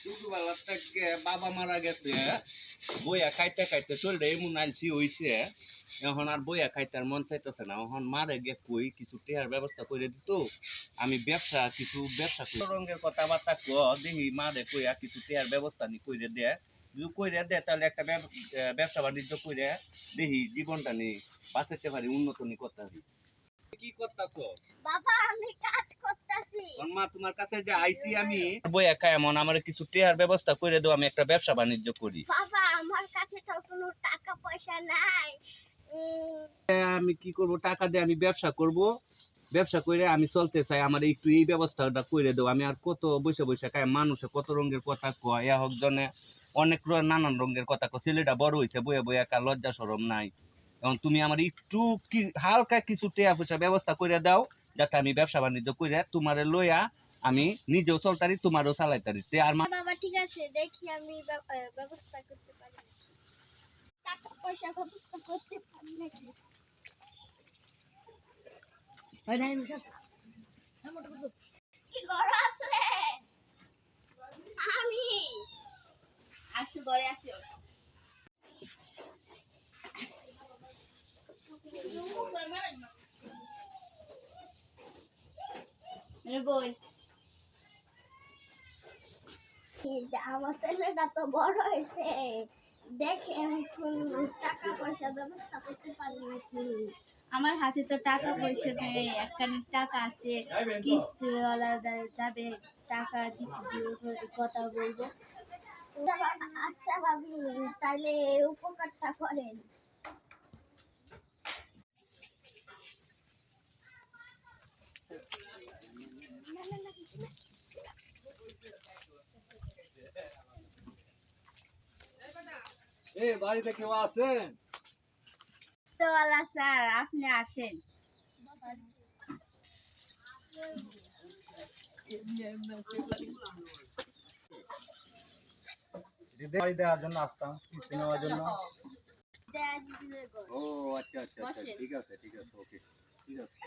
ছোটবেলা থেকে বাবা মারা গেছে, বইয়া খাইতে খাইতে চললে এমন আলসি হইছে, এখন আর বইয়া খাইতে আর মন চাইতেছে না। এখন মারে গে কই কিছু টেহার ব্যবস্থা করে দিত, আমি কিছু ব্যবসা করি রঙের কথাবার্তা দেখি মারে কইয়া কিছু টেহার ব্যবস্থা নি করে দেয়। যদি কইরে দেয় তাহলে একটা ব্যবসা বাণিজ্য করে দেখি জীবনটা নি বাঁচাতে পারি, উন্নত নি করতে পারি। কি করতেছো? বাবা আমি কাজ করতেছি। মা তোমার কাছে যে আইছি আমি বই একা এমন আমার কিছু টেহার ব্যবস্থা করে দাও, আমি একটা ব্যবসা বাণিজ্য করি। বাবা আমার কাছে তো কোনো টাকা পয়সা নাই। আমি কি করব, টাকা দিয়ে আমি ব্যবসা করব, ব্যবসা করে আমি চলতে চাই, আমার একটু এই ব্যবস্থাটা করে দাও। আমি আর কত বসে বসে খাই, মানুষে কত রঙের কথা কয়, এ হোক জনে অনেক নানান রঙের কথা কয়। ছেলেটা বড় হয়েছে, বইয়ে বইয়ে একা লজ্জা শরম নাই। এখন তুমি আমার একটু কি হালকা কিছু টেয়া পয়সা ব্যবস্থা করে দাও, যাতে আমি ব্যবসা বাণিজ্য করে তোমারে লইয়া আমি নিজেও চলতারি, তোমারও চালাইতারি। আর বাবা ঠিক আছে, দেখি আমি ব্যবস্থা করতে পারি, টাকা পয়সা ব্যবস্থা করতে পারি নাকি। কি ঘর আছে? আমি আসো ঘরে আসো। বই আমার ছেলেটা তো বড় হয়েছে, দেখে এখন টাকা পয়সা ব্যবস্থা করতে পারি নাকি। আমার হাতে তো টাকা পয়সা নেই, একখানি টাকা আছে, কিস্তিওয়ালা যাবে টাকা দিতে দিবে, কথা বলবো। আচ্ছা ভাবি, তাহলে উপকারটা করেন। বাড়িতে কেউ আছেন? কিস্তিওয়ালা স্যার আপনি আসেন। বাড়ি দেওয়ার জন্য আসতাম, কিস্তি নেওয়ার জন্য। ও আচ্ছা আচ্ছা আচ্ছা, ঠিক আছে ঠিক আছে, ওকে ঠিক আছে।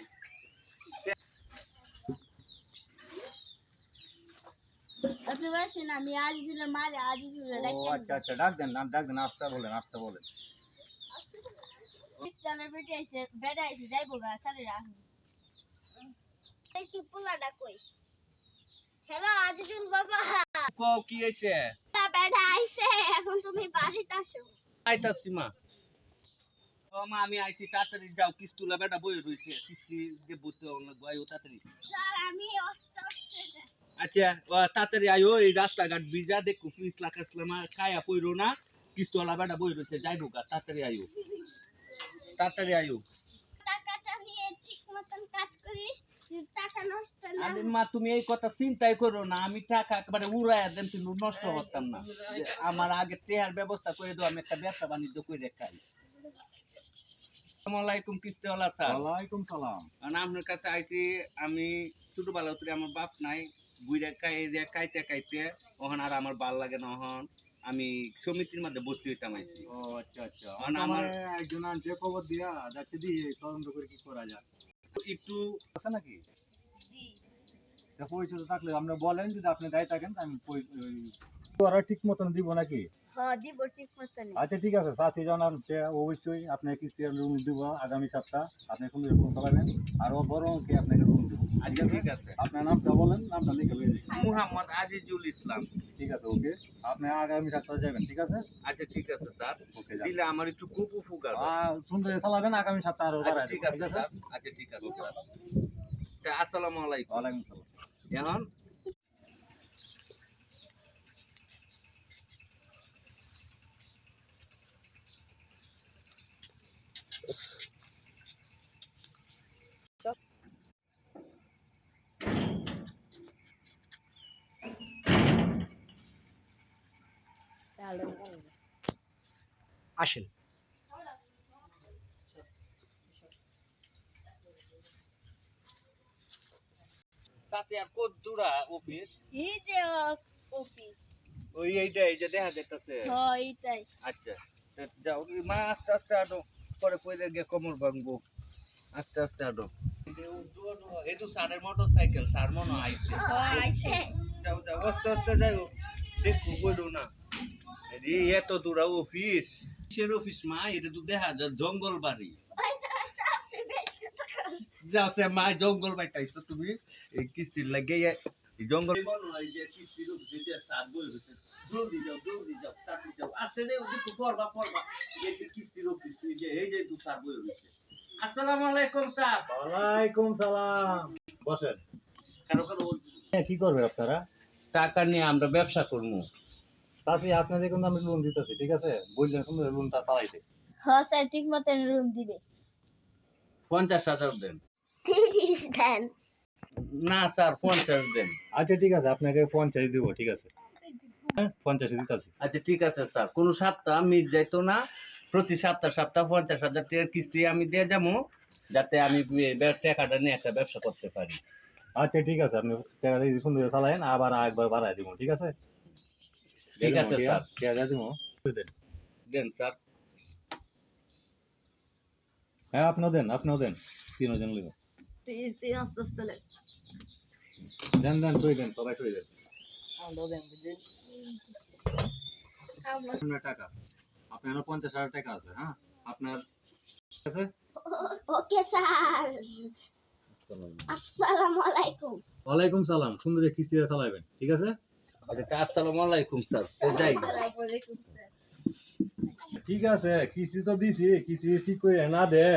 আপনি বসেন, আমি আজিজুলের মারে আজিজুলের ও আচ্ছা আচ্ছা, ডাক দেন, নাম ডাক দেন, আসতে বলেন, আসতে বলেন। কিস্তিওয়ালার বেটা এসে যাইবো গা, স্যারের আসুন। কি পোলাটা কই? হ্যালো আজিজুল বাবা, কও কি হইছে? বেড়া আইছে, এখন তুমি বাড়িতে আসো। আইতাছি মা। ও মা আমি আইছি, তাড়াতাড়ি যাও, কিস্তুলা বেটা বই রইছে, কিস্তি যে বুঝতে লাগবে, আইও তাড়াতাড়ি। স্যার আমি আস্তে আস্তে যাই। আচ্ছা তাড়াতাড়ি আইও, এই রাস্তাঘাট ভিজা দেখো, পিছলা কাছলা খায়া পইরো না, কিস্তুলা বেটা বই রইছে, যাইবো গা, তাড়াতাড়ি আইও, তাড়াতাড়ি আইও। টাকাটা নিয়ে ঠিক মতন কাজ করিস, টাকা নষ্ট না। আরে মা তুমি এই কথা চিন্তাই করো না, আমি টাকা একেবারে উড়াইয়া দেন, কিন্তু নষ্ট করতাম না। যে আমার আগে টেহার ব্যবস্থা করে দাও, আমি একটা ব্যবসা বাণিজ্য করে খাই। আসসালামু আলাইকুম কিস্তিওয়ালা স্যার। ওয়ালাইকুম সালাম। কারণ আপনার কাছে আইছি, আমি ছোটবেলা থেকে আমার বাপ নাই, বুইরা খাইতে খাইতে ওখান আর আমার ভাল লাগে না, ওখান আমি সমিতির মধ্যে ভর্তি হইতাম আইছি। ও আচ্ছা আচ্ছা, মানে আমার আমার একজন আনছে খবর দিয়া যাচ্ছে দিয়ে তদন্ত করে কি করা যায় একটু আছে নাকি? তা পরিচয় থাকলে আপনি বলেন, যদি আপনি দায়ী থাকেন আমি ওরা ঠিক মতন দিব নাকি? হ্যাঁ দিব ঠিক মতন। আচ্ছা ঠিক আছে, সাথী জানাচ্ছে অবশ্যই আপনার কিস্তি রুম দিব আগামী সপ্তাহ, আপনি সুন্দর রকম চালাবেন, আর ও বড় অঙ্কে আপনাকে রুম দিব। আচ্ছা ঠিক আছে। আপনার নামটা বলেন, নামটা লিখে লয়ে যাই। মুহাম্মদ আজিজুল ইসলাম। ঠিক আছে ওকে, আপনি আগামী সপ্তাহে যাবেন, ঠিক আছে? আচ্ছা ঠিক আছে স্যার, ওকে দিলে আমার একটু খুব উপকার হয়। সুন্দর চালাবেন, আগামী সপ্তাহ আরো আচ্ছা বাড়াই ঠিক দেব, আছে স্যার, আচ্ছা ঠিক আছে স্যার। তা আসসালামু আলাইকুম। ওয়ালাইকুম সালাম। এখন আসেন। সাথে আর কত দূরা অফিস? এই যে অফিস। ওই এই যে দেখা যাইতাছে। হ্যাঁ এইটাই। আচ্ছা তা যাও, মা আস্তে আস্তে আটো, পরে পরে গিয়ে কোমর ভাঙবো, আস্তে আস্তে আটো। এই তো স্যারের মোটর সাইকেল, স্যার মনে হয় আইছে। হ্যাঁ আইছে। যাও যাও, আস্তে আস্তে যাও। দেখো কইরো না এই এত দূরা অফিস কিসের অফিস মা এটা তো দেখা যায় জঙ্গল বাড়ি যাতে মা জঙ্গল বাইতাইছো তুমি এই কিস্তির লাগে এই জঙ্গল এই যে কিস্তির অফিসে যে সাত বই হইছে জলদি যাও তাড়াতাড়ি যাও আস্তে যাও দেখো পড়বা এই যে কিস্তির অফিস এই যে দু সাত বই হইছে আসসালামু আলাইকুম স্যার ওয়ালাইকুম সালাম। বসেন। কারো কি করবেন আপনারা? টাকা নিয়ে আমরা ব্যবসা করবো তাছাড়া আপনাদের কিন্তু আমি লোন দিতেছি, ঠিক আছে? বললেন সুন্দর লোনটা চালাইতে। হ্যাঁ স্যার ঠিক মতন রুম দিবে 50,000 দেন 30 দেন। না স্যার 50 দেন আচ্ছা ঠিক আছে, আপনাকে 50 দিব, ঠিক আছে? হ্যাঁ 50 দিতেছি। আচ্ছা ঠিক আছে স্যার কোনো সপ্তাহ মিস যাইতো না প্রতি সপ্তাহ 50,000 টাকার কিস্তি আমি দিয়ে যাবো যাতে আমি টাকাটা নিয়ে একটা ব্যবসা করতে পারি আচ্ছা ঠিক আছে, আপনি টাকা দিয়ে সুন্দর চালায়েন, আবার একবার বাড়াই দিব, ঠিক আছে? ঠিক আছে স্যার টাকা দিব। দেন স্যার হ্যাঁ আপনিও দেন 3 জন লিখো। দেন তুই দেন, সবাই তুই দেন। আপনার টাকা আপনার 50,000 টাকা আছে। হ্যাঁ আপনার আছে। Okay sir. আসসালামু আলাইকুম। ওয়ালাইকুম সালাম। সুন্দর কিস্তিটা চালাবেন, ঠিক আছে? আচ্ছা আসসালামু আলাইকুম স্যার যাই ঠিক আছে, কিস্তি তো দিছি, কিস্তি ঠিক করে না দে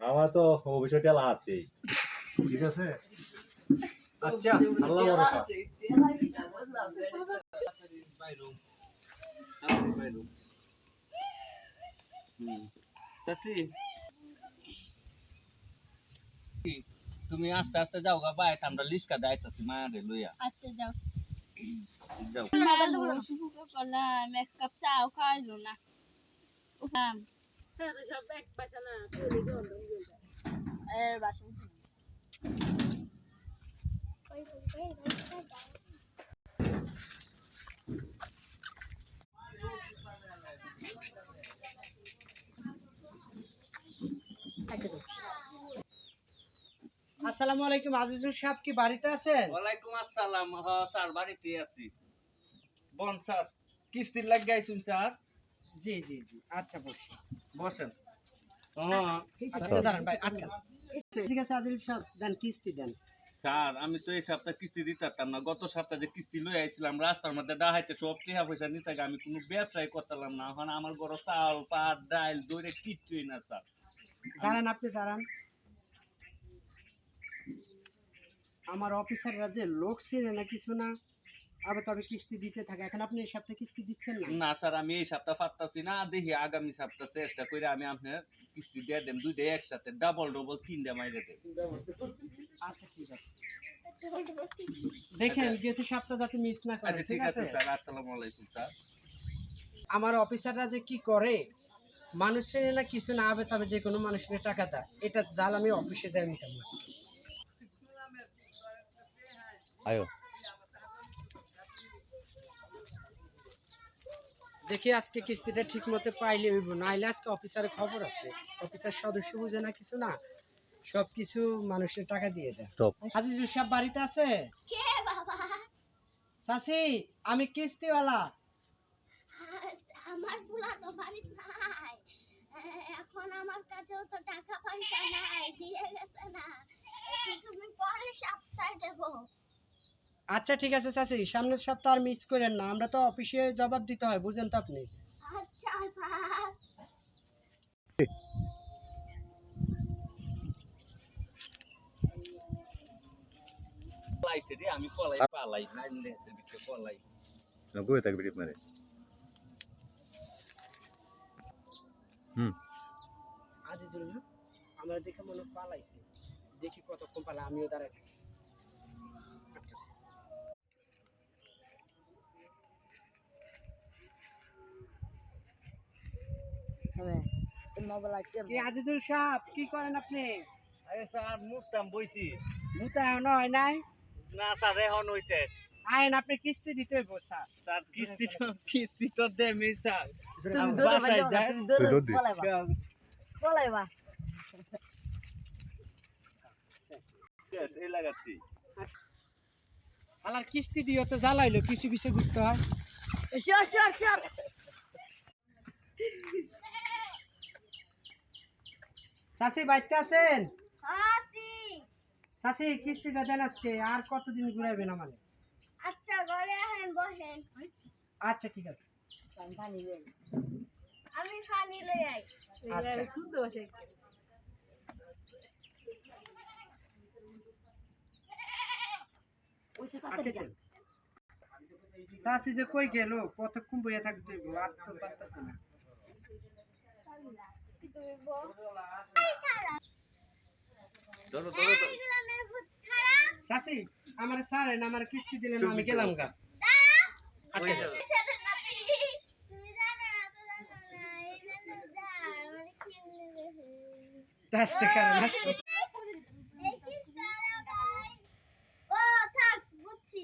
আমার তো অবশ্যই টেলা আছে, ঠিক আছে? আচ্ছা আল্লাহ ভরসা। চাচি তুমি আস্তে আস্তে যাও গা বাইরে আমরা লিস্কা যাইতাছি মায়ারে লইয়া আচ্ছা যাও যাও শুরু করলাম এক কাপ চাও খাইলো না উঠাম বাসন আসসালামু আলাইকুম আজিজুল সাহেব কি বাড়িতে আছেন? ওয়ালাইকুম আসসালাম স্যার বাড়িতে আছি বন স্যার কিস্তির লাগে আইছুন স্যার জি জি জি আচ্ছা বসুন বসেন আচ্ছা দাঁড়ান ভাই আটকা ঠিক আছে আজিজুল সাহেব দেন কিস্তি দেন স্যার আমি তো এই সপ্তাহ কিস্তি দিতে পারতাম না গত সপ্তাহে যে কিস্তি লই আইছিলাম রাস্তার মধ্যে ডাহাইতে সব টাকা পয়সা নিতে আমি কোনো ব্যবসায় করতাম না এখন আমার ঘরে চাল পাট ডাল দইরে কিচ্ছুই না স্যার দাঁড়ান আপনি দাঁড়ান আমার অফিসাররা যে লোক ছিল না কিছু না আবার তবে কিস্তি দিতে থাকে এখন আপনি এই সপ্তাহে কিস্তি দিচ্ছেন না না স্যার আমি এই সপ্তাহ পারতাছি না দেখি আগামী সপ্তাহ চেষ্টা করে আমি আপনার কিস্তি দিয়ে দেব দুইটা একসাথে ডাবল তিনটা মাইরে দেব আচ্ছা ঠিক আছে দেখেন গেছে সপ্তাহ যাতে মিস না করে আচ্ছা ঠিক আছে স্যার আসসালামু আলাইকুম স্যার আমার অফিসাররা যে কি করে মানুষের না কিছু না হবে তবে যে কোনো মানুষের টাকা দেয় এটা জাল আমি অফিসে যাই নিতাম না আয়ো দেখি আজকে কিস্তিটা ঠিক মতো পাইলে হইব নাইলে আজকে অফিসারের খবর আছে অফিসার সদস্য বুঝে না কিছু না সব কিছু মানুষের টাকা দিয়ে দেয় আজিজুল সাহেব বাড়িতে আছে? কে বাবা? চাচি আমি কিস্তিওয়ালা আমার পোলা তো বাড়িতে নাই। এখন আমার কাছেও তো টাকা পয়সা নাই, দিয়ে গেছে না। একটু তুমি পরের সপ্তাহে দেবো। আচ্ছা ঠিক আছে চাচি সামনের সপ্তাহ আর মিস করেন না আমরা তো অফিসে জবাব দিতে হয় বুঝেন তো আপনি আচ্ছা স্যার। পালাইছে রে আমি পালাই না নেছে দিকে পলাই না বই থাকবে টিপ মারে। আজিজুল না আমরা দেখে মনে পালাইছে দেখি কতক্ষণ পালা আমিও দাঁড়াই থাকি কি আজিজুল সাহেব কি করেন আপনি? আরে স্যার মুখটাম বইছি মুতা এখনো হয় নাই না স্যার এখন হইছে আইন আপনি কিস্তি দিতে হইব স্যার স্যার কিস্তি তো দেমি স্যার তুমি বাসায় যাই বলাইবা এই লাগাচ্ছি আলার কিস্তি দিও তো জ্বালাইলো কিছু কিছু দিতে হয়। সর সর সর চাচি বাইতে আছেন? হাসি। চাচি কিস্তিটা দেন আজকে, আর কতদিন ঘুরাইবেন আমাদের? আচ্ছা ঘরে আহেন বসেন, আচ্ছা ঠিক আছে। আমি পানি লই আই। আচ্ছা শুনতে বসে আটকেছেন। চাচি যে কই গেল, কতক্ষণ বইয়া থাকতে হইব, আর তো পারতাছি না। তুমি বল এই খারাপ ধরো ধরো ধরো। এইগুলা মেয়ে ভূত খারাপ চাচি আমার ছাড়েন, আমার কিস্তি দিলেন আমি গেলাম গা। ওই যে, তুমি জানো না তো জানো না এই জন্য যা মানে কি আস্তে কারণ এই কি সারা ভাই ও থাক বুঝছি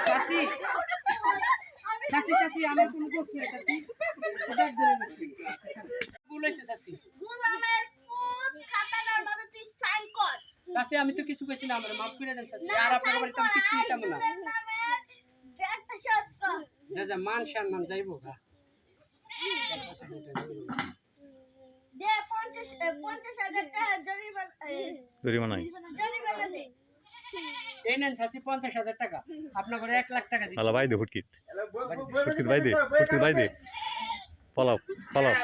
চাচি চাচি চাচি আমার কোনো দোষ নেই চাচি, ডাক ধরে নাকি ভুল হয়েছে চাচি। গুলামের ফুট খাতাটার মধ্যে তুই সাইন কর চাচি আমি তো কিছু কইছি না, আমার মাফ করে দেন চাচি, আর আপনার বাড়িতে আমি কিস্তি দিতাম না। একটা শট কর যা যা মান সম্মান যাইবো গা। দে 50,000 টাকা জরিমানা দে এই নেন চাচি 50,000 টাকা, আপনার ঘরে 1 লাখ টাকা দিচ্ছি। আলা ভাই দে হুটকিট হুটকিট ভাই দে পলাও পলাও